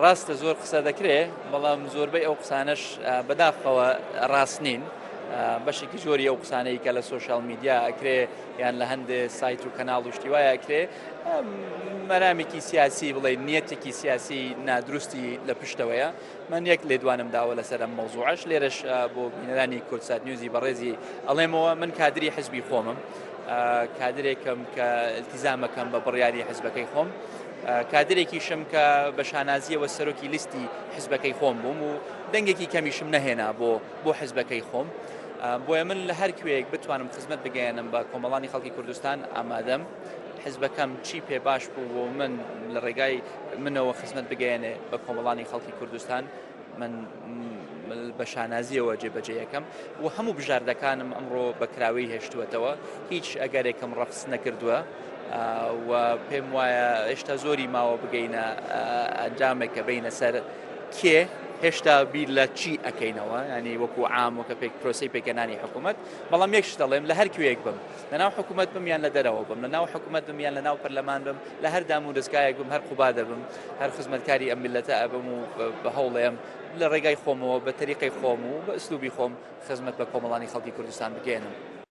ڕاستە زۆر قسە دەکرێت بەڵام زۆربەی ئەو قسانش بەداخەوە ڕاست نین بەشێکی زۆری ئەو قسانەی کە لە سوۆشال میدیا ئەکرێ یان لە هەندێک سایت و کەناڵ وشتی وایە ئەکرێ مەرامێکی سیاسی بڵێ نیەتێکی سیاسی نادروستی لە پشتەوەیە من یەک لێدوانم داوە لەسەر ئەم مەوزوعەش لێرەش بۆ بینەرانی کورتسات نیوزی بەڕێزی ئەڵێمەوە من کادری حزبی خۆمم کادرێکم کە التیزامەکەم بە بڕیاری حزبەکەی خۆم کادرێکیشم کە بە شانازیەوە سەرۆکی لیستی حزبەکەی خۆم بووم و دەنگێکی کەمیشم نەهێنا بۆ حزبەکەی خۆم بۆیە من لە هەر کوێیەک بتوانم خزمەت بگەێنم بە کۆمەڵانی خەڵکی کوردستان ئامادەم حزبەکەم چی پێ باش بوو و من لە ڕێگای منەوە خزمەت بگەێنێ بە کۆمەڵانی خەڵکی کوردستان من بە شانازیەوە جێبەجێ یەکەم و هەموو بژاردەکانم ئەمڕۆ بەکراوی هێشتووەتەوە هیچ ئەگەرێکم ڕەخس نەکردووە و پێم وایە هێشتا زۆری ماوە بگەینە ئەنجامێکە بینە سەر کێ هێشتا بیر لە چی ئەەکەینەوە ینی وەکو عام وکە پرۆسی پێکەنانی حکوومەت بەڵام یەکش دەڵێم لە هەر کوێیەک بم لەناو حکوومەت بم یان لە دەرەوە بم لەناو حکوومەت بم یان لەناو پەرلەمان بم لە هەر دام و دەستگایەک بم هەر قوبادە بم هەر خزمەتکاری ئەم میلەتە ئەبم و بە هەوڵێم لە ڕێگای خۆمەوە بە تەریقەی خۆم و بە ئەسلوبی خۆم خزمەت بە کۆمەڵانی خەڵکی کوردستان بگەێنم.